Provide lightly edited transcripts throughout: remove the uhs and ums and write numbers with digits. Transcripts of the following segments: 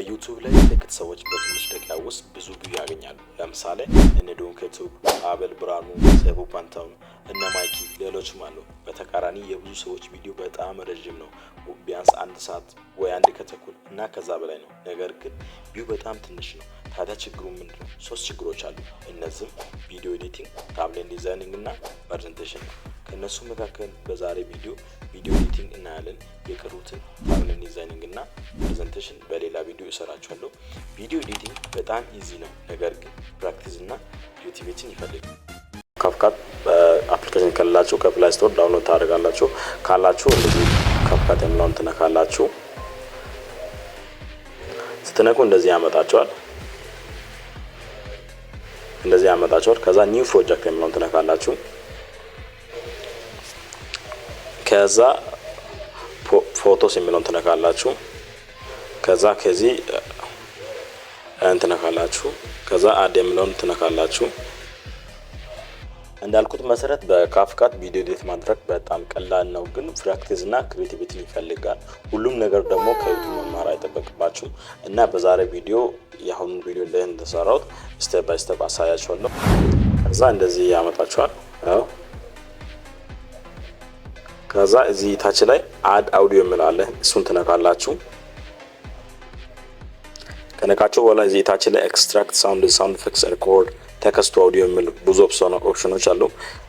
በዩቲዩብ ላይ ጥቂት ሰዎች በትንሽ ደቂቃ ውስጥ ብዙ ቪው ያገኛሉ። ለምሳሌ እነ ዶንኬቱብ፣ አቤል ብርሃኑ፣ ሰይፉ ፋንታሁን እና ማይኪ ሌሎችም አሉ። በተቃራኒ የብዙ ሰዎች ቪዲዮ በጣም ረጅም ነው፣ ቢያንስ 1 ሰዓት ወይ 1 ከተኩል እና ከዛ በላይ ነው። ነገር ግን ቪው በጣም ትንሽ ነው። ታዲያ ችግሩ ምንድነው? 3 ችግሮች አሉ። እነዚህም ቪዲዮ ኤዲቲንግ፣ ታምብኔል ዲዛይኒንግ እና ፕሬዘንቴሽን ነው። ከነሱ መካከል በዛሬ ቪዲዮ ኤዲቲንግ እናያለን። የቀሩትን ታምብኔል ዲዛይኒንግ እና ፕሬዘንቴሽን በሌላ ቪዲዮ እሰራችኋለሁ። ቪዲዮ ኤዲቲንግ በጣም ኢዚ ነው፣ ነገር ግን ፕራክቲስ እና ክሬቲቪቲን ይፈልጋል። ካፕካት አፕሊኬሽን ካላችሁ ከፕላይ ስቶር ዳውንሎድ ታደርጋላችሁ። ካላችሁ እንደዚህ ካፕካት የሚለውን ትነካላችሁ። ስትነኩ እንደዚህ ያመጣችኋል። ከዛ ኒው ፕሮጀክት የሚለውን ትነካላችሁ። ከዛ ፎቶስ የሚለውን ትነካላችሁ። ከዛ ከዚህ እንትነካላችሁ። ከዛ አድ የሚለውን ትነካላችሁ። እንዳልኩት መሰረት በካፕካት ቪዲዮ ኤዲት ማድረግ በጣም ቀላል ነው፣ ግን ፕራክቲስ እና ክሬቲቪቲን ይፈልጋል። ሁሉም ነገር ደግሞ ከዩቲዩብ መማር አይጠበቅባችሁም እና በዛሬ ቪዲዮ የአሁኑ ቪዲዮ ላይ እንደሰራሁት ስቴፕ ባይ ስቴፕ አሳያችኋለሁ። ከዛ እንደዚህ ያመጣችኋል። ከዛ እዚህ ታች ላይ አድ አውዲዮ የሚል አለ፣ እሱን ትነካላችሁ። ከነካችሁ በኋላ እዚህ ታች ላይ ኤክስትራክት ሳውንድ ኢፌክትስ ሪኮርድ ቴክስት አውዲዮ የሚል ብዙ ኦፕሽኖች አሉ።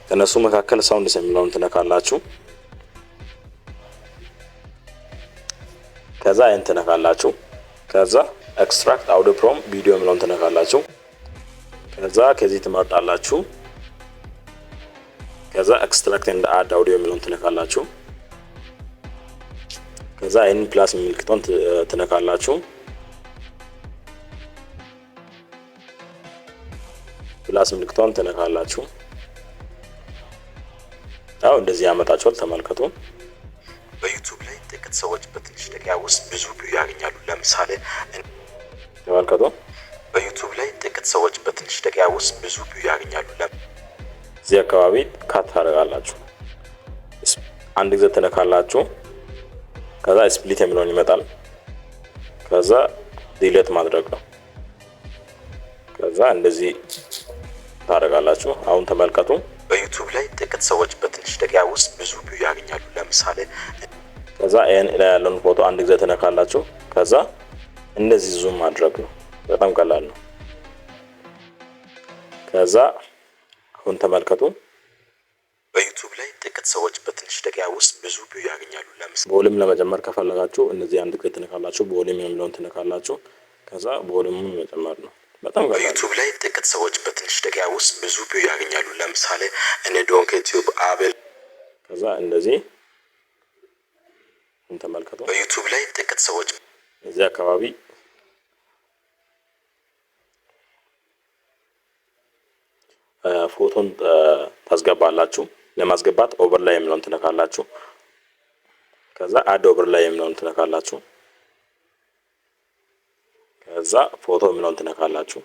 ከነሱ መካከል ሳውንድስ የሚለውን ትነካላችሁ። ከዛ አይን ትነካላችሁ። ከዛ ኤክስትራክት አውዲዮ ፍሮም ቪዲዮ የሚለውን ትነካላችሁ። ከዛ ከዚህ ትመርጣላችሁ። ከዛ ኤክስትራክት ኤንድ አድ አውዲዮ የሚለውን ትነካላችሁ። ከዛ አይን ፕላስ ምልክቱን ትነካላችሁ። ፕላስ ምልክቱን ትነካላችሁ። አው እንደዚህ ያመጣችኋል። ተመልከቱ። በዩቲዩብ ላይ ጥቂት ሰዎች በትንሽ ደቂቃ ውስጥ ብዙ ቪው ያገኛሉ። ለምሳሌ ተመልከቱ። በዩቲዩብ ላይ ጥቂት ሰዎች በትንሽ ደቂቃ ውስጥ ብዙ ቪው ያገኛሉ። እዚህ አካባቢ ካት ታደርጋላችሁ። አንድ ጊዜ ትነካላችሁ። ከዛ ስፕሊት የሚለውን ይመጣል። ከዛ ዲሌት ማድረግ ነው። ከዛ እንደዚህ ታደርጋላችሁ። አሁን ተመልከቱ። በዩቲዩብ ላይ ጥቂት ሰዎች በትንሽ ደቂቃ ውስጥ ብዙ ቪው ያገኛሉ። ለምሳሌ ከዛ ኤን ላይ ያለውን ፎቶ አንድ ጊዜ ትነካላችሁ። ከዛ እንደዚህ ዙም ማድረግ ነው። በጣም ቀላል ነው። ከዛ አሁን ተመልከቱ። በዩቲዩብ ላይ ጥቂት ሰዎች በትንሽ ደቂቃ ውስጥ ብዙ ቪው ያገኛሉ። ለምሳሌ ቮሊዩም ለመጨመር ከፈለጋችሁ እነዚህ አንድ ጊዜ ትነካላችሁ። ቮሊዩም የሚለውን ትነካላችሁ። ከዛ ቮሊዩሙን መጨመር ነው። በጣም ቀላል። በዩቲዩብ ላይ ጥቂት ሰዎች በትንሽ ደቂቃ ውስጥ ብዙ ቪው ያገኛሉ። ለምሳሌ እነ ዶንኬቱብ፣ አቤል። ከዛ እንደዚህ ተመልከቱ። በዩቲዩብ ላይ ጥቂት ሰዎች እዚህ አካባቢ ፎቶን ታስገባላችሁ። ለማስገባት ኦቨርላይ የሚለውን ትነካላችሁ። ከዛ አድ ኦቨርላይ የሚለውን ትነካላችሁ። ከዛ ፎቶ የሚለውን ትነካላችሁ።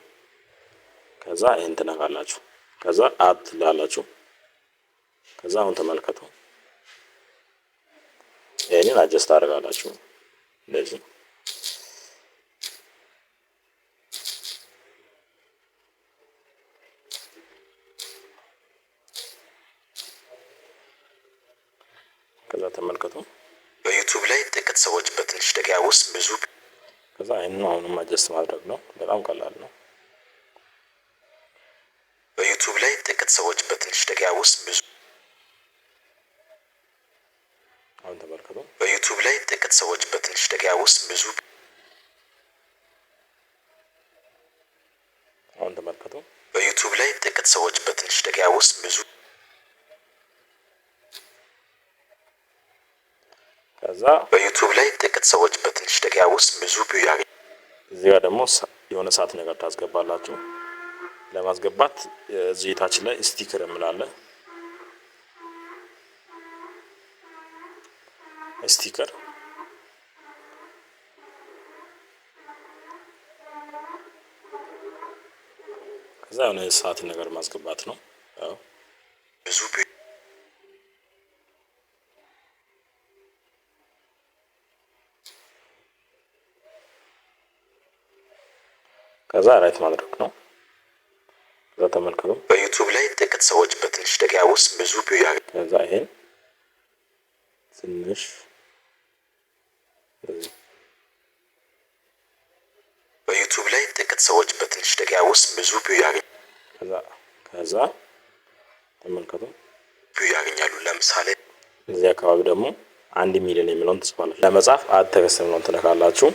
ከዛ ይሄን ትነካላችሁ። ከዛ አድ ትላላችሁ። ከዛ አሁን ተመልከቱ። ይሄንን አጀስት አድርጋላችሁ እንደዚህ። ከዛ ተመልከቱ። በዩቲዩብ ላይ ጥቂት ሰዎች በትንሽ ደቂቃ ውስጥ ብዙ ከዛ አይኑ አሁንም አጀስት ማድረግ ነው። በጣም ቀላል ነው። በዩቲዩብ ላይ ጥቂት ሰዎች በትንሽ ደቂቃ ውስጥ ብዙ አሁን ተመልከቱ። በዩቲዩብ ላይ ጥቂት ሰዎች በትንሽ ደቂቃ ውስጥ ብዙ አሁን ተመልከቱ። በዩቲዩብ ላይ ጥቂት ሰዎች በትንሽ ደቂቃ ውስጥ ብዙ ከዛ በዩቲዩብ ላይ ጥቂት ሰዎች በትንሽ ደቂቃ ውስጥ ብዙ ቪው ያገኛሉ። እዚህ ጋር ደግሞ የሆነ ሰዓት ነገር ታስገባላችሁ። ለማስገባት እዚህ ታች ላይ ስቲከር እንላለ። ስቲከር ከዛ የሆነ ሰዓት ነገር ማስገባት ነው። ብዙ ከዛ ራይት ማድረግ ነው። ከዛ ተመልከቱ። በዩቲዩብ ላይ ጥቂት ሰዎች በትንሽ ደቂቃ ውስጥ ብዙ ቪው ያገኛሉ። ከዛ ይሄን ትንሽ በዩቲዩብ ላይ ጥቂት ሰዎች በትንሽ ደቂቃ ውስጥ ብዙ ቪው ያገኛሉ። ከዛ ተመልከቱ ቪው ያገኛሉ። ለምሳሌ እዚህ አካባቢ ደግሞ 1 ሚሊዮን የሚለውን ትጽፋላችሁ። ለመጻፍ አድ ቴክስት የሚለውን ትነካላችሁ።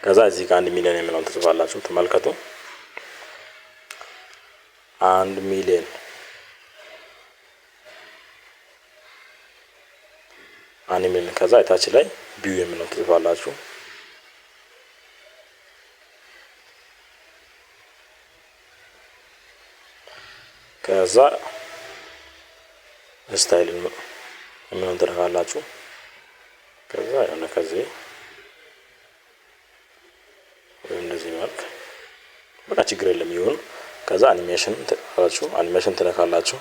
ከዛ እዚህ ጋር 1 ሚሊዮን የሚለውን ትጽፋላችሁ። ተመልከቱ 1 ሚሊዮን 1 ሚሊዮን። ከዛ እታች ላይ ቪው የሚለውን ትጽፋላችሁ። ከዛ ስታይል የሚለውን ትነካላችሁ። ከዛ የሆነ ከዚህ እንደዚህ መልክ በቃ ችግር የለም ይሁን። ከዛ አኒሜሽን ትነካላችሁ።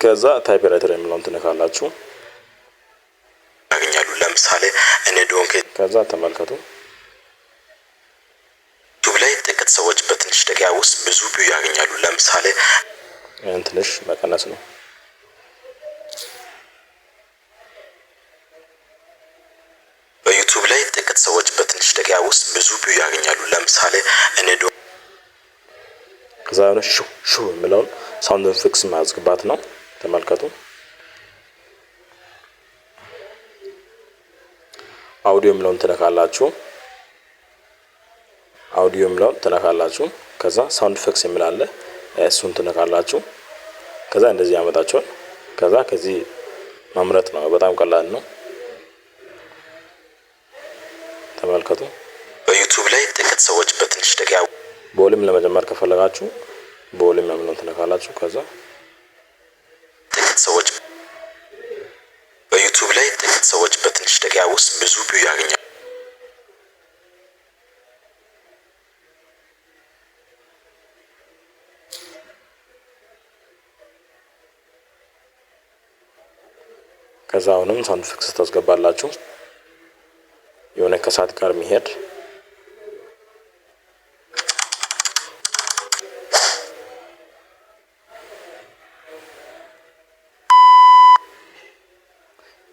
ከዛ ታይፕራይተር የሚለውን ትነካላችሁ ያገኛሉ። ለምሳሌ እኔ ዶንክ ከዛ ተመልከቱ ዩቲዩብ ላይ ጥቂት ሰዎች በትንሽ ደቂቃ ውስጥ ብዙ ቪው ያገኛሉ። ለምሳሌ ትንሽ መቀነስ ነው። በዩቲዩብ ላይ ጥቂት ሰዎች በትንሽ ደቂቃ ውስጥ ብዙ ቪው ያገኛሉ። ለምሳሌ እኔ ከዛ ነው ሹ የሚለውን ሳውንድ ኢፌክትስ ማስገባት ነው። ተመልከቱ አውዲዮ የሚለውን ትነካላችሁ። ከዛ ሳውንድ ኢፌክትስ የሚል አለ እሱን ትነካላችሁ። ከዛ እንደዚህ ያመጣችኋል። ከዛ ከዚህ መምረጥ ነው። በጣም ቀላል ነው። ተመልከቱ በዩቲዩብ ላይ ጥቂት ሰዎች በትንሽ ደቂቃ በቮሊዩም ለመጀመር ከፈለጋችሁ በቮሊዩም የሚለውን ትነካላችሁ። ከዛ ጥቂት ሰዎች በዩቲዩብ ላይ ጥቂት ሰዎች በትንሽ ደቂቃ ውስጥ ብዙ ቪው ያገኛሉ። ከዛ አሁንም ሳውንድ ኢፌክትስ ታስገባላችሁ የሆነ ከሰዓት ጋር የሚሄድ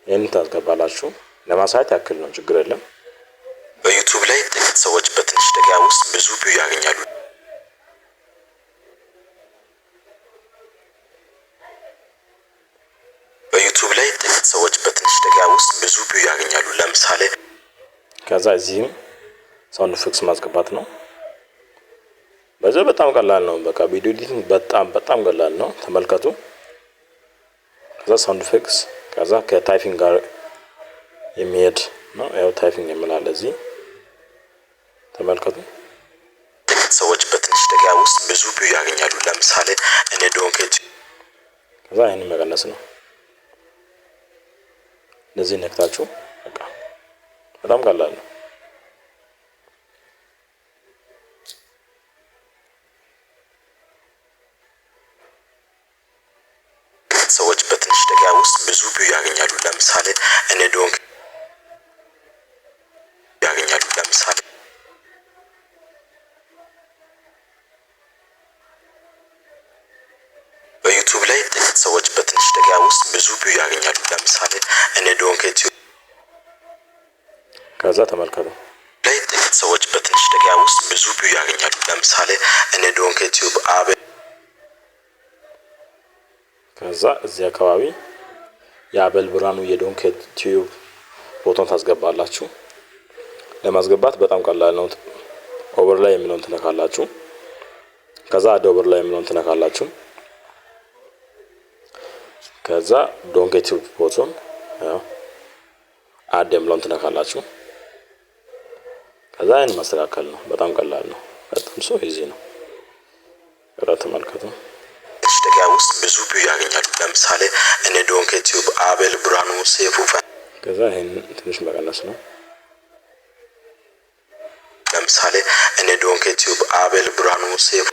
ይህን ታስገባላችሁ። ለማሳየት ያክል ነው፣ ችግር የለም። በዩቲዩብ ላይ ጥቂት ሰዎች በትንሽ ደቂቃ ውስጥ ብዙ ቪው ያገኛሉ። በዩቲዩብ ላይ ጥቂት ሰዎች በትንሽ ደቂቃ ውስጥ ብዙ ቪው ያገኛሉ። ለምሳሌ ከዛ እዚህም ሳውንድ ኢፌክትስ ማስገባት ነው። በዚህ በጣም ቀላል ነው። በቃ ቪዲዮ ኤዲቲንግ በጣም ቀላል ነው። ተመልከቱ። ከዛ ሳውንድ ኢፌክትስ ከዛ ከታይፒንግ ጋር የሚሄድ ነው። ያው ታይፒንግ የምላል እዚህ ተመልከቱ። ጥቂት ሰዎች በትንሽ ደቂቃ ውስጥ ብዙ ቪው ያገኛሉ። ለምሳሌ እኔ ዶንኬት ከዛ ይሄን መቀነስ ነው። እንደዚህ ነክታችሁ በቃ በጣም ቀላል ነው። ሰዎች በትንሽ ደቂቃ ውስጥ ብዙ ቪው ያገኛሉ። ለምሳሌ እኔ ዶንክ ያገኛሉ። ለምሳሌ በዩቲዩብ ላይ ጥቂት ሰዎች በትንሽ ደቂቃ ውስጥ ብዙ ቪው ያገኛሉ። ለምሳሌ እኔ ዶንክ ዩቲዩብ ከዛ ተመልከቱ ላይ ጥቂት ሰዎች በትንሽ ደቂቃ ውስጥ ብዙ ቪው ያገኛሉ። ለምሳሌ እኔ ዶንክ ዩቲዩብ ከዛ እዚህ አካባቢ የአበል ብርሃኑ የዶንክ ዩቲዩብ ፎቶን ታስገባላችሁ። ለማስገባት በጣም ቀላል ነው። ኦቨር ላይ የሚለውን ትነካላችሁ። ከዛ አድ ኦቨር ላይ የሚለውን ትነካላችሁ። ከዛ ዶንክ ዩቲዩብ ፎቶን አድ የሚለውን ትነካላችሁ። ከዛ ይሄን ማስተካከል ነው። በጣም ቀላል ነው። በጣም ኢዚ ነው። ተመልከቱ። ደቂቃ ውስጥ ብዙ ቪው ያገኛሉ። ለምሳሌ እኔ ዶንክ ዩቲዩብ አበል ብርሃኑ ሴፉ ከዛ ይሄን ትንሽ መቀነስ ነው። ለምሳሌ እኔ ዶንክ ዩቲዩብ አበል ብርሃኑ ሴፉ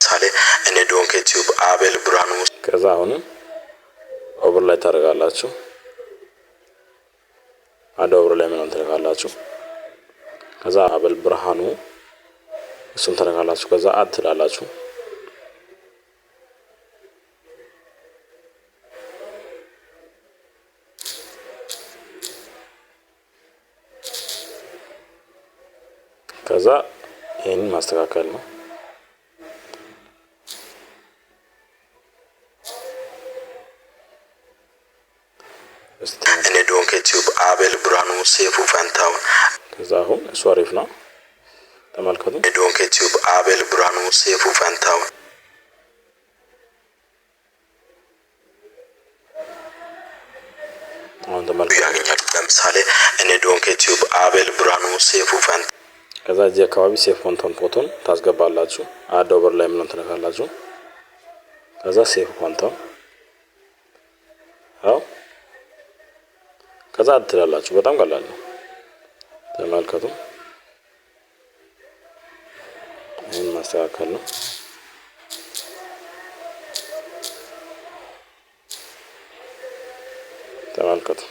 ለምሳሌ እኔ ዶንክ ዩቲዩብ አበል ብርሃኑ ከዛ አሁንም ኦቨር ላይ ታደርጋላችሁ። አድ ኦቨር ላይ ምናምን ትነካላችሁ። ከዛ አቤል ብርሃኑ እሱን ትነካላችሁ። ከዛ አድ ትላላችሁ። ከዛ ይሄንን ማስተካከል ነው። እኔ ዶንክ ዩቲዩብ አቤል ብርሃኑ ሴፉ ፈንታው። ከዛ አሁን እሱ አሪፍ ነው ተመልከቱ። እኔ ዶንክ ዩቲዩብ አቤል ብርሃኑ ሴፉ ፈንታው። አሁን ተመልከቱ ያገኛል። ለምሳሌ እኔ ዶንክ ዩቲዩብ አቤል ብርሃኑ ሴፉ ፈንታው። ከዛ እዚህ አካባቢ ሴፍ ፎቶን ታስገባላችሁ። አድ ኦቨር ላይ ምናምን ትነካላችሁ። ከዛ ሴፍ ፎንታው አው ከዛ አድ ትላላችሁ። በጣም ቀላል ነው ተመልከቱ። ይሄን ማስተካከል ነው። ተመልከቱ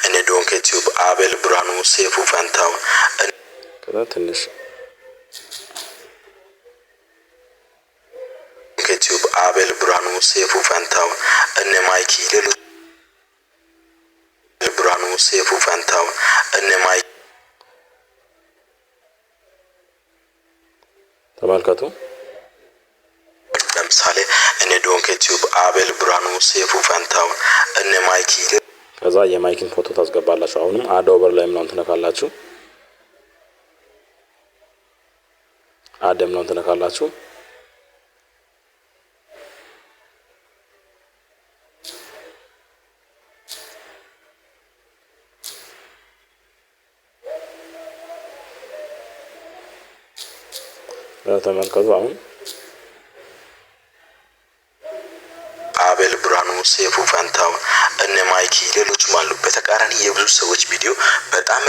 እኔ ዶንክ ዩቲዩብ አቤል ብርሃኑ ሴፉ ፈንታው። ከዛ ትንሽ ዩቲዩብ አቤል ብርሃኑ ሴፉ ፈንታው እነ ማይኪ ሌሎች ብርሃኑ ሴፉ ፈንታው እነ ማይኪ ተመልከቱ። ለምሳሌ እኔ ዶንክ ዩቲዩብ አቤል ብርሃኑ ሴፉ ፈንታው እነ ማይኪ። ከዛ የማይኪን ፎቶ ታስገባላችሁ። አሁንም አድ ኦቨር ላይ ምናምን ትነካላችሁ። አድ ምናምን ትነካላችሁ። ተመልከቱ አሁን አቤል ብርሃኑ ሴፉ ፈንታው እነ ማይኪ ሌሎችም አሉ። በተቃራኒ የብዙ ሰዎች ቪዲዮ በጣም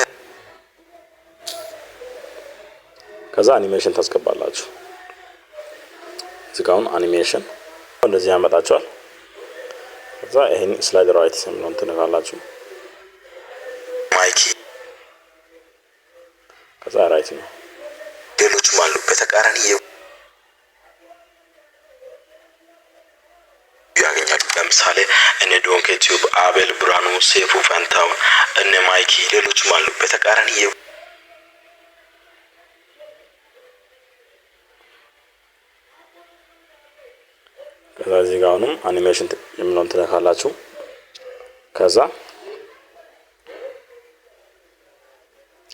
ከዛ አኒሜሽን ታስገባላችሁ። እዚህ ጋር አኒሜሽን እንደዚህ ያመጣችኋል። ከዛ ይሄን ስላይድ ራይት ሰምነው ትነካላችሁ። ማይኪ ከዛ ራይት ነው። ሌሎችም አሉ። በተቃራኒ ያገኛሉ። ለምሳሌ እኔ ዶንክ ዩቲዩብ አቤል ብርሃኑ ሴፉ ፈንታው እነ ማይኪ ሌሎችም አሉ። በተቃራኒ ከዛ እዚህ ጋር አሁንም አኒሜሽን የምለውን ትነካላችሁ። ከዛ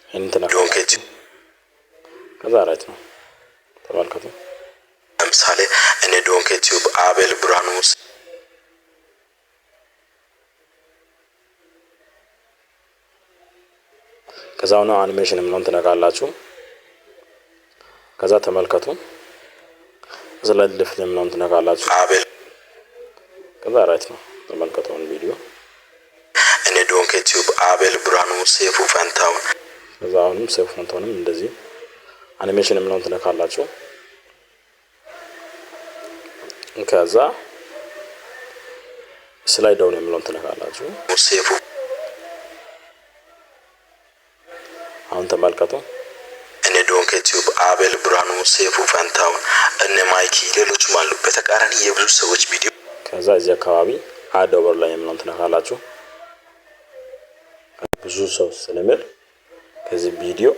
ይሄን ትነካላችሁ። ከዛ ራይት ነው ተመልከቱ። ለምሳሌ እኔ ዶንክ ዩቲዩብ አቤል ብርሃኑ ከዛ ነው አኒሜሽን ምናምን ትነካላችሁ። ከዛ ተመልከቱ ስላይድ ሌፍት ምናምን ትነካላችሁ። አቤል ከዛ ራይት ነው ተመልከቱ ቪዲዮ እኔ ዶንክ ዩቲዩብ አቤል ብርሃኑ ሴፉ ፈንታው። ከዛ አሁንም ሴፉ ፈንታውንም እንደዚህ አኒሜሽን ምናምን ትነካላችሁ። ከዛ ስላይድ ዳውን ምናምን ትነካላችሁ። ሴፉ አሁን ተመልከቱ እኔ ዶንክ ዩቲዩብ አቤል ብርሃኑ ሴፉ ፈንታው እነ ማይኪ ሌሎችም አሉ። በተቃራኒ የብዙ ሰዎች ቪዲዮ ከዛ እዚህ አካባቢ አድ ኦቨር ላይ ምናምን ትነካላችሁ። ብዙ ሰው ስለሚል ከዚህ ቪዲዮ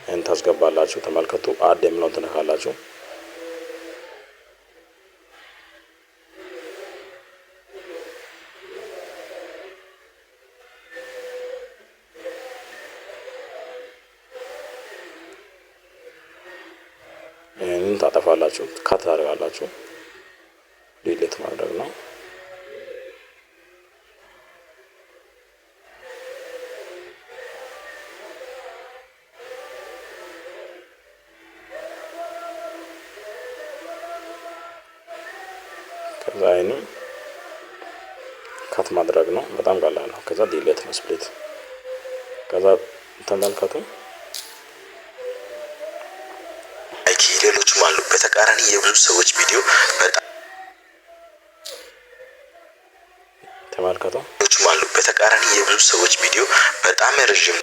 ይሄን ታስገባላችሁ። ተመልከቱ አድ ምናምን ትነካላችሁ። ይሄንን ታጠፋላችሁ። ካት ታደርጋላችሁ። ዲሊት ማድረግ ነው። ከዛ ይሄንን ካት ማድረግ ነው። በጣም ቀላል ነው። ከዛ ዲሊት ነው ስፕሊት። ከዛ ተመልከቱ ሌሎችም አሉ። በተቃራኒ የብዙ ሰዎች ቪዲዮ በጣም ተመልከቱ። አሉ በተቃራኒ የብዙ ሰዎች ቪዲዮ በጣም ረጅም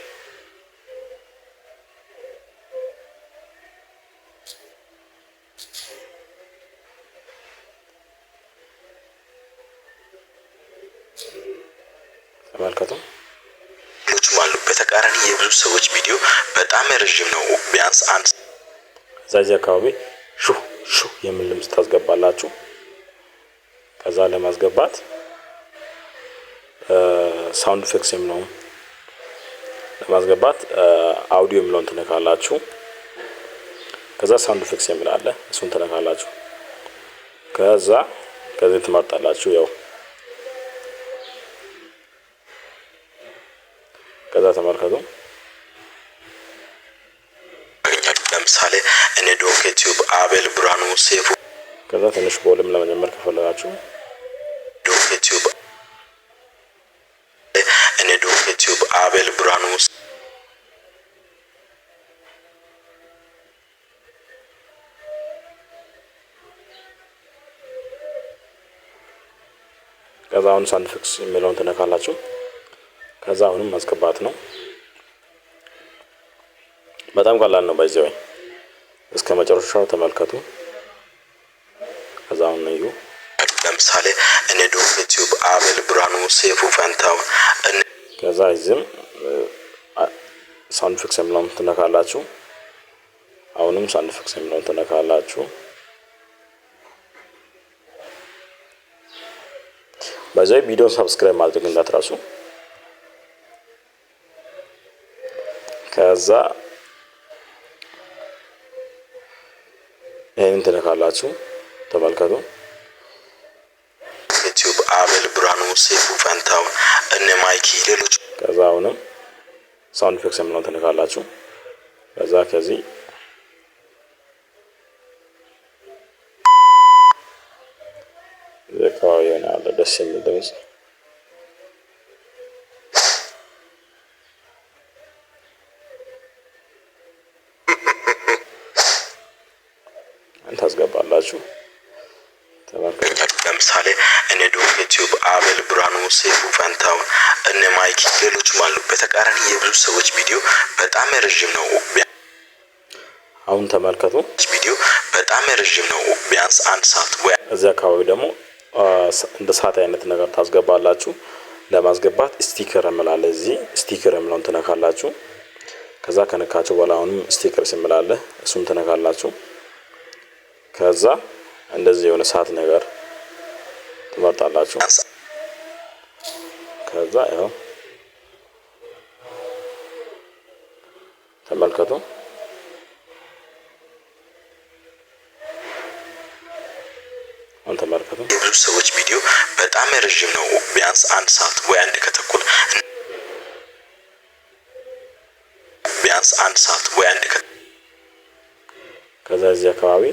ተመልከቱ። አሉ በተቃራኒ የብዙ ሰዎች ቪዲዮ በጣም ረጅም ነው። ቢያንስ አንድ እዚህ አካባቢ ሹ የሚል ድምጽ ታስገባላችሁ። ከዛ ለማስገባት ሳውንድ ኢፌክትስ ነው ለማስገባት አውዲዮ የሚለውን ትነካላችሁ። ከዛ ሳውንድ ኢፌክትስ የሚል አለ እሱን ትነካላችሁ። ከዚህ ትመርጣላችሁ። ያው ከዛ ተመልከቱ። ለምሳሌ እኔ ዶንክ ዩቲዩብ አቤል ብርሃኑ ሴፉ ከዛ ትንሽ ቦልም ለመጀመር ከፈለጋችሁ ዶንክ ዩቲዩብ እኔ ዶንክ ዩቲዩብ አቤል ብርሃኑ ከዛ አሁን ሳውንድ ኢፌክትስ የሚለውን ትነካላችሁ። ከዛ አሁንም ማስገባት ነው። በጣም ቀላል ነው። ባይዘው እስከ መጨረሻው ተመልከቱ። ከዛ አሁን ነው ለምሳሌ እኔ ዶንክ ዩቲዩብ አቤል ብርሃኑ ሴፉ ፈንታው ከዛ እዚህም ሳውንድ ኢፌክትስ የሚለውን ትነካላችሁ። አሁንም ሳውንድ ኢፌክትስ የሚለውን ትነካላችሁ። በዚህ ቪዲዮ ሰብስክራይብ ማድረግ እንዳትረሱ። ከዛ ይሄንን ትነካላችሁ። ተመልከቱ። ዩቲዩብ አቤል ብርሃኑ ሴፉ ፈንታው እነ ማይኪ ሌሎች ከዛ አሁንም ሳውንድ ኢፌክትስ የሚለውን ትነካላችሁ። ከዛ ከዚህ ዘካው ይሆናል ደስ የሚል ድምጽ ታስገባላችሁ። ተመልከቱ። ለምሳሌ እኔ ዶንክ ዩቲዩብ አቤል ብርሃኑ ሴፉ ፈንታው እነ ማይኪ ሌሎችም አሉ። በተቃራኒ የብዙ ሰዎች ቪዲዮ በጣም ረጅም ነው። አሁን ተመልከቱ። ቪዲዮ በጣም ረጅም ነው። ቢያንስ አንድ ሰዓት ወይ እዚህ አካባቢ ደግሞ እንደ ሰዓት አይነት ነገር ታስገባላችሁ። ለማስገባት ስቲከር እምላለ እዚህ ስቲከር እምላውን ትነካላችሁ። ከዛ ከነካችሁ በኋላ አሁንም ስቲከር ሲምላለ እሱን ትነካላችሁ። ከዛ እንደዚህ የሆነ ሰዓት ነገር ትመርጣላችሁ። ከዛ ያው ተመልከቱ። አሁን ተመልከቱ። የብዙ ሰዎች ቪዲዮ በጣም ረጅም ነው። ቢያንስ አንድ ሰዓት ወይ አንድ ከተኩል ቢያንስ አንድ ሰዓት ወይ አንድ ከዛ እዚህ አካባቢ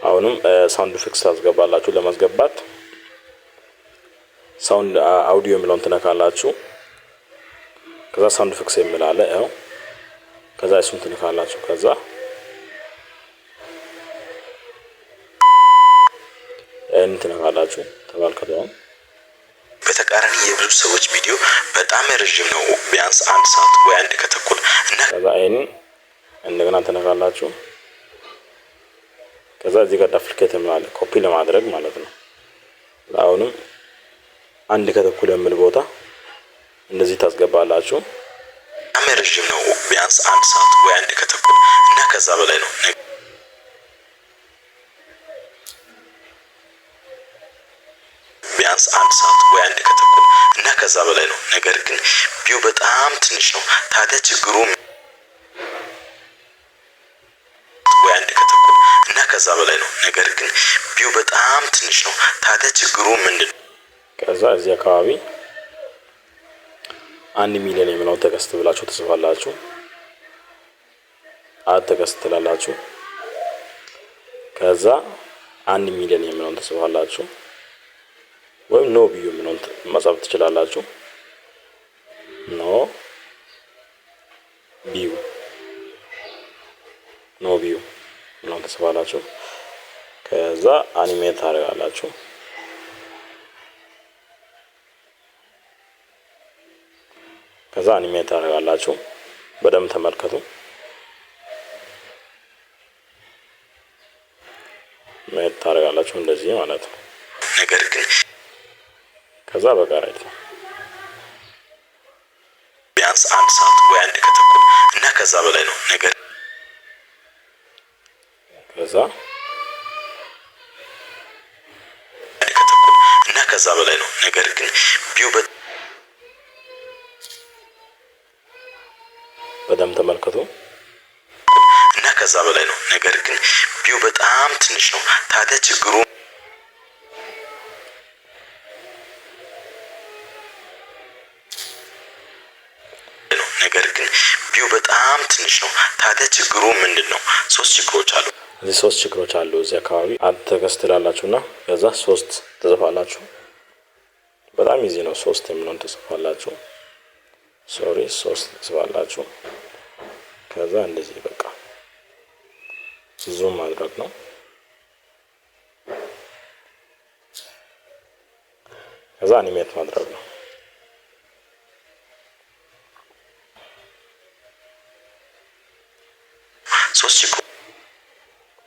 አሁንም ሳውንድ ኢፌክትስ ታስገባላችሁ። ለማስገባት ሳውንድ አውዲዮ የሚለውን ትነካላችሁ። ከዛ ሳውንድ ኢፌክትስ የሚላለ ያው ከዛ እሱን ትነካላችሁ። ከዛ ይሄን ትነካላችሁ። ተመልከቱ። በተቃራኒ የብዙ ሰዎች ቪዲዮ በጣም ረጅም ነው። ቢያንስ አንድ ሰዓት ወይ አንድ ከተኩል እና ከዛ ይሄን እንደገና ትነካላችሁ። ከዛ እዚህ ጋር ዳፕሊኬት ማለት ኮፒ ለማድረግ ማለት ነው። አሁንም አንድ ከተኩል የሚል ቦታ እንደዚህ ታስገባላችሁ። በጣም ረጅም ነው። ቢያንስ አንድ ሰዓት ወይ አንድ ከተኩል እና ከዛ በላይ ነው። ቢያንስ አንድ ሰዓት ወይ አንድ ከተኩል እና ከዛ በላይ ነው። ነገር ግን ቪው በጣም ትንሽ ነው። ታዲያ ችግሩ ወይ አንድ ከተኩል እና ከዛ በላይ ነው። ነገር ግን ቪው በጣም ትንሽ ነው። ታዲያ ችግሩ ምንድነው? ከዛ እዚህ አካባቢ 1 ሚሊዮን የሚለውን ተከስት ብላችሁ ትጽፋላችሁ። ተከስት ትላላችሁ። ከዛ 1 ሚሊዮን የሚለውን ትጽፋላችሁ። ወይም ኖ ቪው የሚለውን መጻፍ ትችላላችሁ። ኖ ቪው የሚለውን ትጽፋላችሁ። ከዛ አኒሜት ታደርጋላችሁ። ከዛ አኒሜት ታደርጋላችሁ። በደንብ ተመልከቱ። ሜት ታደርጋላችሁ እንደዚህ ማለት ነው። ነገር ግን ከዛ በቃ ራይት ነው ቢያንስ 1 ሰዓት ወይ 1 ከተኩል እና ከዛ በላይ ነው። ነገር ከዛ 1 ከተኩል እና ከዛ በላይ ነው። ነገር ግን ቪው በደንብ ተመልከቱ እና ከዛ በላይ ነው። ነገር ግን ቪው በጣም ትንሽ ነው። ታዲያ ችግሩ በጣም ትንሽ ነው። ታዲያ ችግሩ ምንድነው? 3 ችግሮች አሉ። እዚህ 3 ችግሮች አሉ። እዚህ አካባቢ አትከስት ትላላችሁና ከዛ 3 ትጽፋላችሁ። በጣም ኢዚ ነው። 3 የሚለውን ትጽፋላችሁ። 3 ትጽፋላችሁ። ከዛ እንደዚህ በቃ ዙም ማድረግ ነው። ከዛ አኒሜት ማድረግ ነው።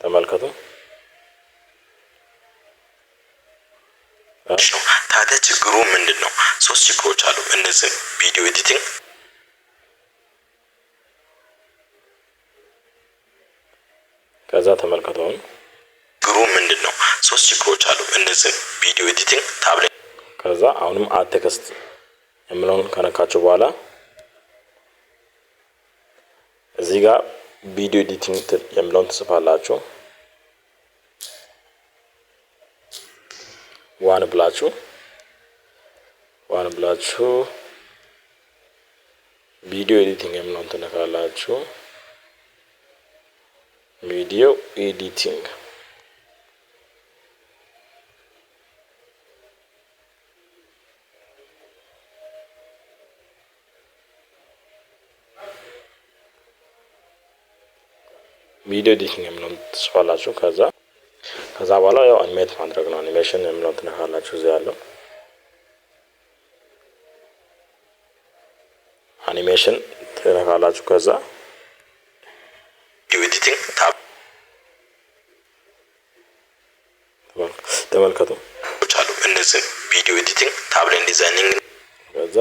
ተመልከቱ። ታዲያ ችግሩ ምንድነው? 3 ችግሮች አሉ። እነዚህ ቪዲዮ ኤዲቲንግ፣ ከዛ ተመልከቱ። ችግሩ ምንድነው? 3 ችግሮች አሉ። እነዚህ ቪዲዮ ኤዲቲንግ፣ ታብሌት፣ ከዛ አሁንም አድ ቴክስት የሚለውን ከነካችሁ በኋላ እዚህ ጋር ቪዲዮ ኤዲቲንግ የሚለውን ትጽፋላችሁ። ዋን ብላችሁ ቪዲዮ ኤዲቲንግ የሚለውን ትነካላችሁ። ቪዲዮ ኤዲቲንግ የሚለውን ትጽፋላችሁ። ከዛ በኋላ ያው አኒሜት ማድረግ ነው። አኒሜሽን የሚለውን ትነካላችሁ። እዚህ ያለው አኒሜሽን ትነካላችሁ። ከዛ ቪዲዮ ኤዲቲንግ ታብ ተመልከቱ አሉ። እነዚህ ቪዲዮ ኤዲቲንግ፣ ታብሌት ዲዛይኒንግ፣ ከዛ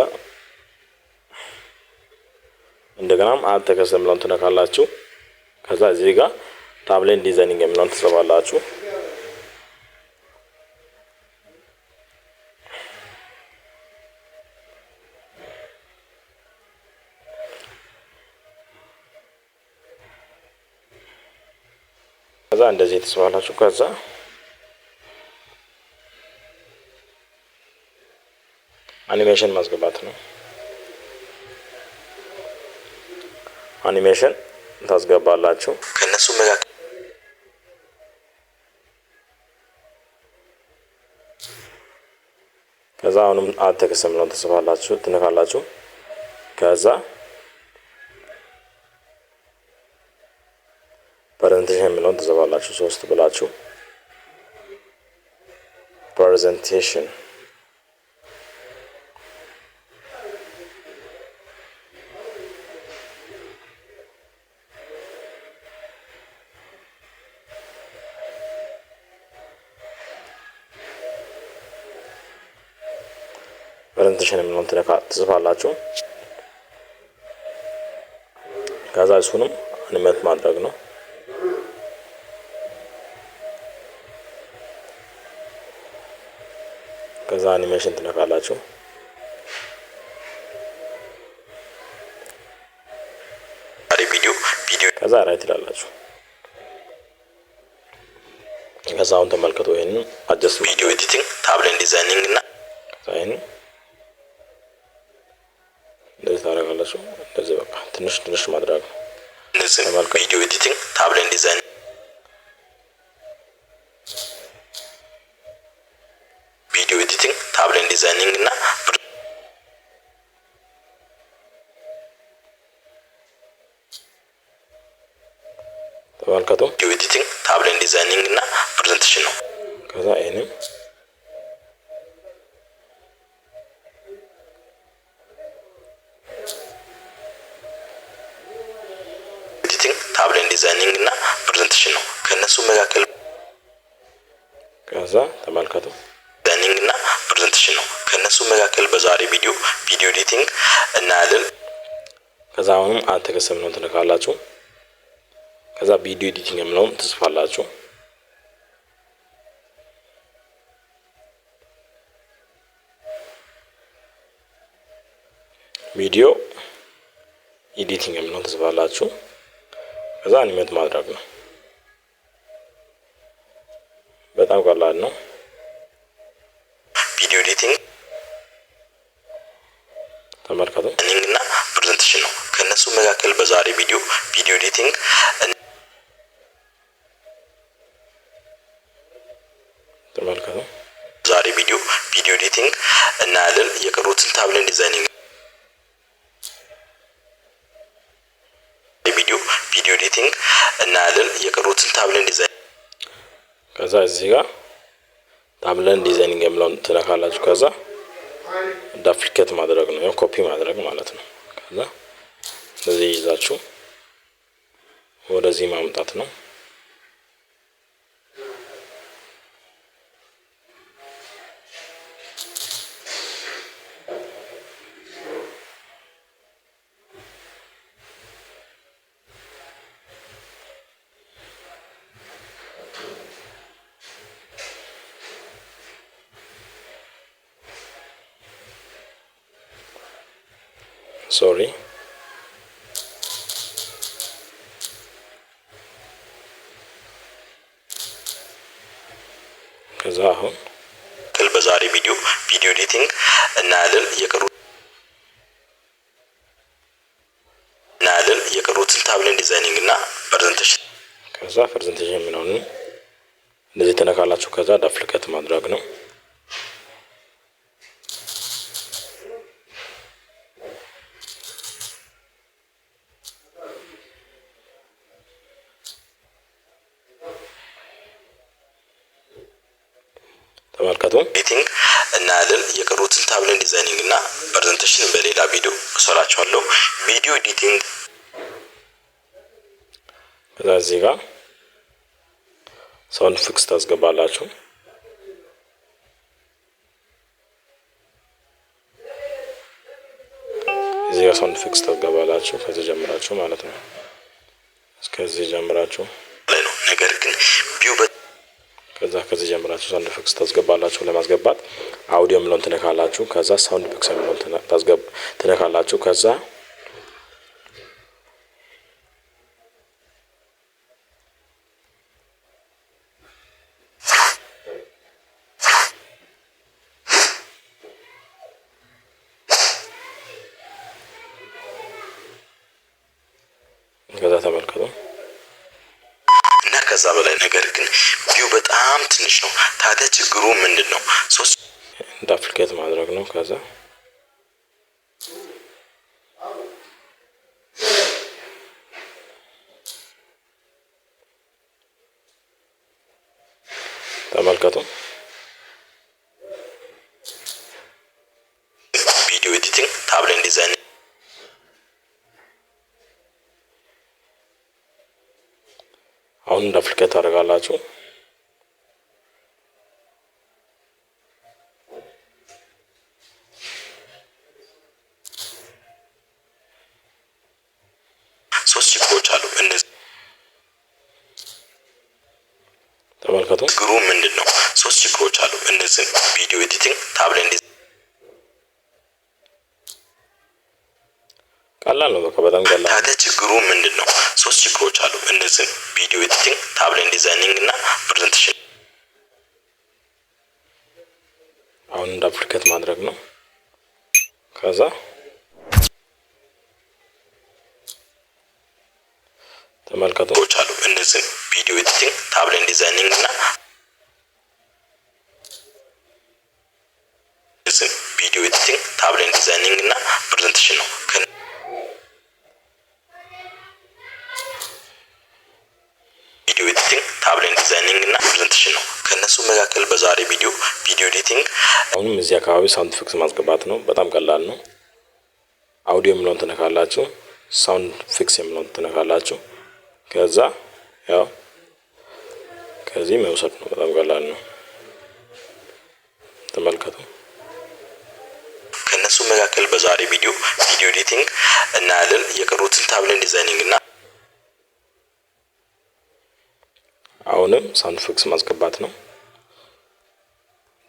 እንደገናም አድ ቴክስት የሚለውን ትነካላችሁ። ከዛ እዚህ ጋር ታብሌት ዲዛይኒንግ የሚለውን ትጽፋላችሁ። ከዛ እንደዚህ ትጽፋላችሁ። ከዛ አኒሜሽን ማስገባት ነው። አኒሜሽን ታስገባላችሁ። ከነሱ መካከል ከዛ አሁንም አድ ቴክስት የሚለውን ትጽፋላችሁ፣ ትነካላችሁ። ከዛ ፕሬዘንቴሽን የሚለውን ትጽፋላችሁ። 3 ብላችሁ ፕሬዘንቴሽን የሚለውን ትጽፋላችሁ። ከዛ እሱንም አኒሜት ማድረግ ነው። ከዛ አኒሜሽን ትነካላችሁ። ቪዲዮ ከዛ ራይት ትላላችሁ። ከዛ አሁን ተመልከቱ። ይሄንን አጀስት ቪዲዮ ኤዲቲንግ፣ ታብሌት ዲዛይኒንግ እና ከዛ እንደዚህ ታደርጋላችሁ። እንደዚህ በቃ ትንሽ ማድረግ ነው። እንደዚህ ተመልከቱ። ቪዲዮ ኤዲቲንግ፣ ታብሌት ዲዛይን፣ ታብሌት ዲዛይኒንግ እና ተመልከቱ። ቪዲዮ ኤዲቲንግ፣ ታብሌት ዲዛይኒንግ እና ፕሬዘንቴሽን ነው። ከዛ ይሄንን ከነሱ መካከል ከዛ ተመልከቱ ዲዛይኒንግ እና ፕሬዘንቴሽን ነው። ከነሱ መካከል በዛሬ ቪዲዮ ኤዲቲንግ እናያለን። ከዛ አሁንም አትከሰም ነው ትነካላችሁ። ከዛ ቪዲዮ ኤዲቲንግ የምለውን ትጽፋላችሁ። ቪዲዮ ኤዲቲንግ የምለውን ትጽፋላችሁ። ከዛ አኒሜት ማድረግ ነው። በጣም ቀላል ነው። ቪዲዮ ኤዲቲንግ ተመልከቱ። እና ፕሬዘንቴሽን ነው። ከነሱ መካከል በዛሬ ቪዲዮ ኤዲቲንግ ተመልከቱ። ዛሬ ቪዲዮ ኤዲቲንግ እናያለን። የቀሩትን ታብሌት ዲዛይኒንግ ቪዲዮ ኤዲቲንግ እናያለን። የቀሩትን ታብሌት ዲዛይን ከዛ እዚህ ጋር ታብሌት ዲዛይኒንግ የምለውን ትነካላችሁ። ከዛ ዳፕሊኬት ማድረግ ነው፣ ኮፒ ማድረግ ማለት ነው። ከዛ እንደዚህ ይዛችሁ ወደዚህ ማምጣት ነው። ሶሪ ከዛ አሁን በዛሬ ቪዲዮ ኤዲቲንግ እናያለን። የቀሩትን ታብሌት ዲዛይኒንግ እና ፕሬዘንቴሽን ከዛ ፕሬዘንቴሽን ምናምን እንደዚህ ተነካላችሁ። ከዛ ዳፕሊኬት ማድረግ ነው። ተመልከቱ። ኤዲቲንግ እናያለን። የቀሩትን ታብሌት ዲዛይኒንግ እና ፕሬዘንቴሽን በሌላ ቪዲዮ እሰራችኋለሁ። ቪዲዮ ኤዲቲንግ ከዛ እዚህ ጋር ሳውንድ ኢፌክትስ ታስገባላችሁ። እዚህ ጋር ሳውንድ ኢፌክትስ ታስገባላችሁ። ከዚህ ጀምራችሁ ማለት ነው። እስከዚህ ጀምራችሁ ነገር ግን ቪው ከዚህ ጀምራችሁ ሳውንድ ኢፌክትስ ታስገባላችሁ። ለማስገባት አውዲዮ ምሎን ትነካላችሁ። ከዛ ሳውንድ ኢፌክትስ ምሎን ትነካላችሁ። ከዛ ተመልከቱ እና ከዛ በላይ ነገር ግን ቪው በጣም ትንሽ ነው። ታዲያ ችግሩ ምንድነው? ሶስት ዳፕሊኬት ማድረግ ነው። ከዛ ተመልከቱ ቪዲዮ ኤዲቲንግ ታብሌት ዲዛይን አሁን ዳፕሊኬት ታደርጋላችሁ። ሶስት ችግሮች አሉ። እነዚህ ተመልከቱ። ችግሩ ምንድነው? ሶስት ችግሮች አሉ። እነዚህ ቪዲዮ ኤዲቲንግ ታብሌት ቀላል ነው። በቃ በጣም ቀላል። ታዲያ ችግሩ ምንድነው? ሶስት ችግሮች አሉ። እነዚህ ቪዲዮ ኤዲቲንግ ታብሌት ዲዛይኒንግ እና ፕሬዘንቴሽን አሁን ዳፕሊኬት ማድረግ ነው። ከዛ ተመልከቱ አሉ። እነዚህ ቪዲዮ ኤዲቲንግ ታብሌት ዲዛይኒንግ እና ቪዲዮ ኤዲቲንግ ታብሌት ዲዛይኒንግ እና ፕሬዘንቴሽን ነው። ቪዲዮ ኤዲቲንግ ታብሌት ዲዛይኒንግ እና ፕሬዘንቴሽን ነው። ከነሱ መካከል በዛሬ ቪዲዮ ኤዲቲንግ አሁንም እዚህ አካባቢ ሳውንድ ኢፌክትስ ማስገባት ነው። በጣም ቀላል ነው። አውዲዮ የምለውን ትነካላችሁ። ሳውንድ ኢፌክትስ የምለውን ትነካላችሁ። ከዛ ያው ከዚህ መውሰድ ነው። በጣም ቀላል ነው። ተመልከቱ። ከነሱ መካከል በዛሬ ቪዲዮ ኤዲቲንግ እናያለን። የቀሩትን ታብሌት ዲዛይኒንግ እና አሁንም ሳውንድ ኢፌክትስ ማስገባት ነው።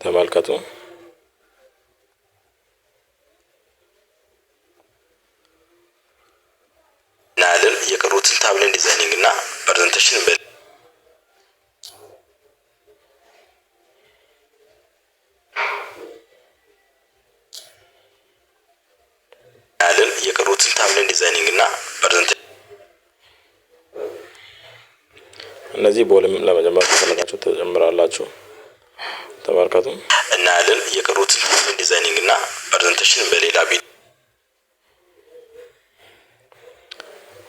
ተመልከቱ። እናያለን። የቀሩትን ታብሌት ዲዛይኒንግ እና ፕሬዘንቴሽን የቀሩትን ታብሌት ዲዛይኒንግ እና ፕሬዘንቴሽን እነዚህ ቦልም ለመጀመር ከፈለጋችሁ ተጨምራላችሁ። ተመልከቱ። እናያለን። የቀሩትን ታብሌት ዲዛይኒንግ እና ፕሬዘንቴሽን በሌላ ቪዲዮ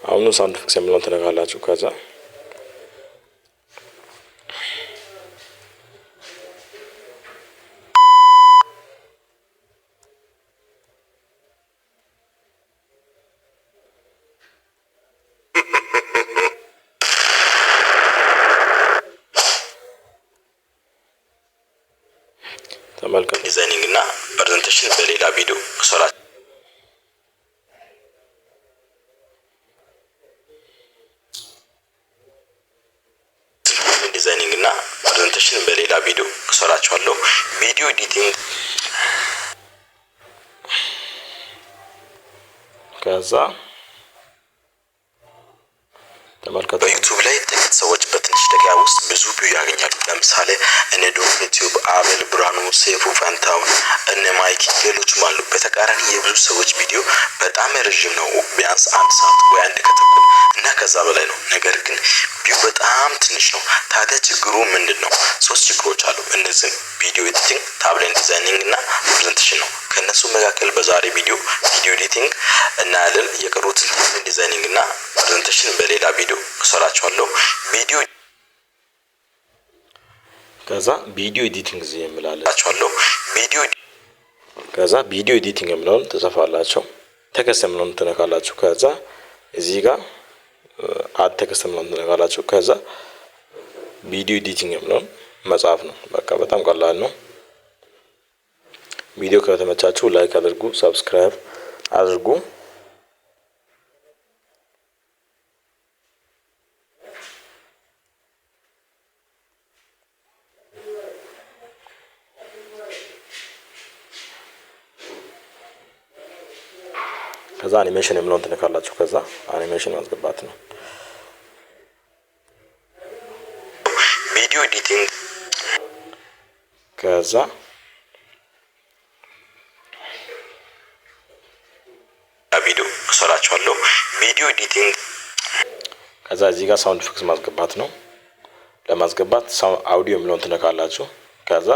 አሁን ሳውንድ ኢፌክትስ የሚለውን ትነካላችሁ። ከዛ ተመልከቱ። ዲዛይኒንግ እና ፕሬዘንቴሽን በሌላ ቪዲዮ እሰራለሁ። ዲዛይኒንግ እና ፕሬዘንቴሽን በሌላ ቪዲዮ እሰራችኋለሁ። ቪዲዮ ኤዲቲንግ ከዛ ተመልከቱ። በዩቲዩብ ላይ ጥቂት ሰዎች በትንሽ ደቂቃ ውስጥ ብዙ ቪው ያገኛሉ። ለምሳሌ እነ ዩቲዩብ፣ አቤል ብርሃኑ፣ ሰይፉ ፋንታሁን፣ እነ ማይኪ ሌሎችም አሉ። በተቃራኒ የብዙ ሰዎች ቪዲዮ በጣም ረጅም ነው። ቢያንስ 1 ሰዓት ወይ 1 ከተኩል እና ከዛ በላይ ነው። ነገር ግን ቪው በጣም ትንሽ ነው። ታዲያ ችግሩ ምንድነው? 3 ችግሮች አሉ። እነዚህም ቪዲዮ ኤዲቲንግ፣ ታብሌት ዲዛይኒንግ እና ፕሬዘንቴሽን ነው። ከነሱ መካከል በዛሬ ቪዲዮ ኤዲቲንግ እናያለን። የቀሩትን ታብሌት ዲዛይኒንግ እና ፕሬዘንቴሽን በሌላ ቪዲዮ እሰራችኋለሁ። ከዛ ቪዲዮ ኤዲቲንግ እዚህ የምላላችኋለሁ። ከዛ ቪዲዮ ኤዲቲንግ የምለውን ትጽፋላችሁ። ቴክስት የምለውን ትነካላችሁ። ከዛ እዚህ ጋር አድ ቴክስት የምለውን ትነካላችሁ። ከዛ ቪዲዮ ኤዲቲንግ የምለውን መጻፍ ነው። በቃ በጣም ቀላል ነው። ቪዲዮ ከተመቻችሁ ላይክ አድርጉ፣ ሰብስክራይብ አድርጉ። ከዛ አኒሜሽን የምለውን ትነካላችሁ። ከዛ አኒሜሽን ማስገባት ነው። ቪዲዮ ኤዲቲንግ ከዛ ቪዲዮ እሰራችኋለሁ። ቪዲዮ ኤዲቲንግ ከዛ እዚህ ጋር ሳውንድ ኢፌክትስ ማስገባት ነው። ለማስገባት አውዲዮ የምለውን ትነካላችሁ። ከዛ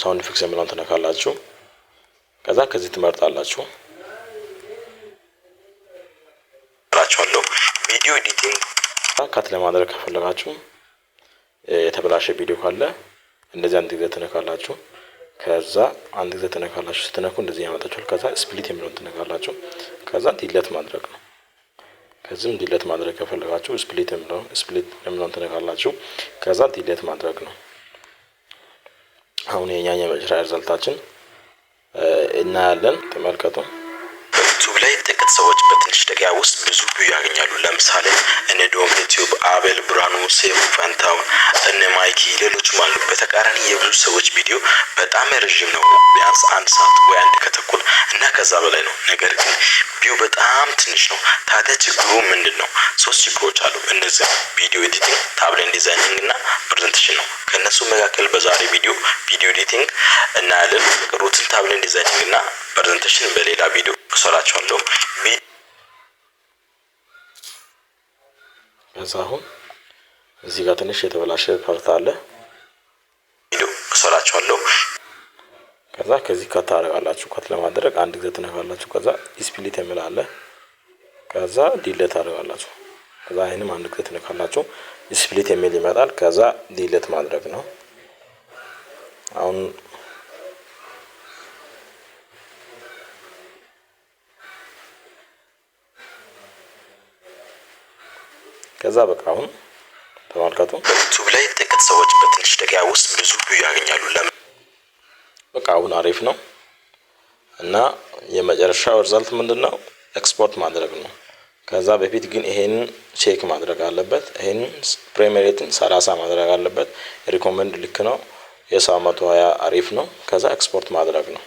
ሳውንድ ኢፌክትስ የምለውን ትነካላችሁ። ከዛ ከዚህ ትመርጣላችሁ። ቪዲዮ ኤዲቲንግ ካት ለማድረግ ከፈለጋችሁ የተበላሸ ቪዲዮ ካለ እንደዚህ አንድ ጊዜ ትነካላችሁ። ከዛ አንድ ጊዜ ትነካላችሁ። ስትነኩ እንደዚህ ያመጣችኋል። ከዛ ስፕሊት የሚለውን ትነካላችሁ። ከዛ ዲሌት ማድረግ ነው። ከዚህም ዲሌት ማድረግ ከፈለጋችሁ ስፕሊት የሚለውን ትነካላችሁ። ከዛ ዲሌት ማድረግ ነው። አሁን የኛ የመጨረሻ ሪዛልታችን እናያለን። ተመልከቱ። በዩቲዩብ ላይ ጥቂት ሰዎች በትንሽ ደቂቃ ውስጥ ብዙ ቪው ያገኛሉ። ለምሳሌ እነ ዩቲዩብ፣ አቤል ብርሃኑ፣ ሰይፉ ፋንታሁን፣ እነ ማይኪ ሌሎችም አሉ። በተቃራኒ የብዙ ሰዎች ቪዲዮ በጣም ረጅም ነው። ቢያንስ 1 ሰዓት ወይ 1 ከተኩል እና ከዛ በላይ ነው። ነገር ግን ቪው በጣም ትንሽ ነው። ታዲያ ችግሩ ምንድነው? 3 ችግሮች አሉ። እነዚህ ቪዲዮ ኤዲቲንግ፣ ታብሌት ዲዛይኒንግ እና ፕሬዘንቴሽን ነው። ከነሱ መካከል በዛሬ ቪዲዮ ኤዲቲንግ እናያለን። የቀሩትን ታብሌት ዲዛይኒንግ እና ፕሬዘንቴሽን በሌላ ቪዲዮ እሰራችኋለሁ። ከዛ አሁን እዚህ ጋር ትንሽ የተበላሸ ፓርት አለ። ቪዲዮ እሰራችኋለሁ። ከዛ ከዚህ ከት ታደርጋላችሁ። ከት ለማድረግ አንድ ጊዜ ትነካላችሁ። ከዛ ስፕሊት የሚል አለ። ከዛ ዲሌት ታደርጋላችሁ። ከዛ አይንም አንድ ጊዜ ትነካላችሁ። ስፕሊት የሚል ይመጣል። ከዛ ዲሌት ማድረግ ነው። አሁን ከዛ በቃ አሁን ተመልከቱ። በዩቲዩብ ላይ ጥቂት ሰዎች በትንሽ ደቂቃ ውስጥ ብዙ ቪው ያገኛሉ። ለምን? በቃ አሁን አሪፍ ነው እና የመጨረሻው ሪዛልት ምንድነው? ኤክስፖርት ማድረግ ነው። ከዛ በፊት ግን ይሄንን ቼክ ማድረግ አለበት። ይሄንን ፍሬም ሬትን 30 ማድረግ አለበት። ሪኮመንድ ልክ ነው። የ720 አሪፍ ነው። ከዛ ኤክስፖርት ማድረግ ነው።